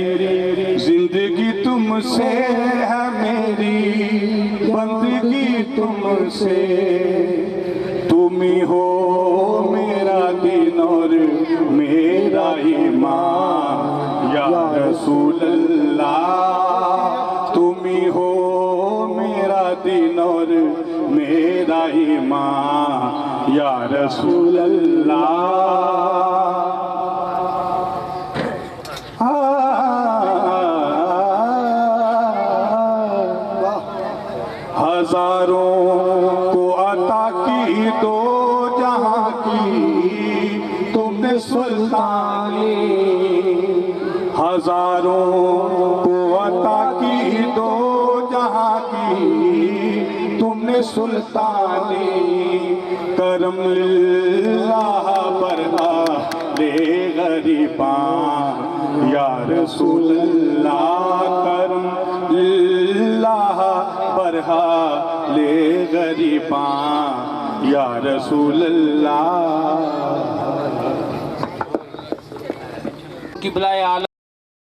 जिंदगी तुमसे है मेरी, बंदगी तुमसे। तुम ही हो मेरा दिन और मेरा ईमान या रसूल अल्लाह। तुम ही हो मेरा दिन और मेरा ईमान या रसूल अल्लाह। हजारों को अता की दो जहां की तुमने सुल्तानी। हजारों को अता की दो जहां की तुमने सुल्तानी। करम लिल्लाह बरहा ले गरीबा या रसूल अल्लाह। करम लिल्लाह बरहा ले गरीबा या रसूल अल्लाह। किबला आलम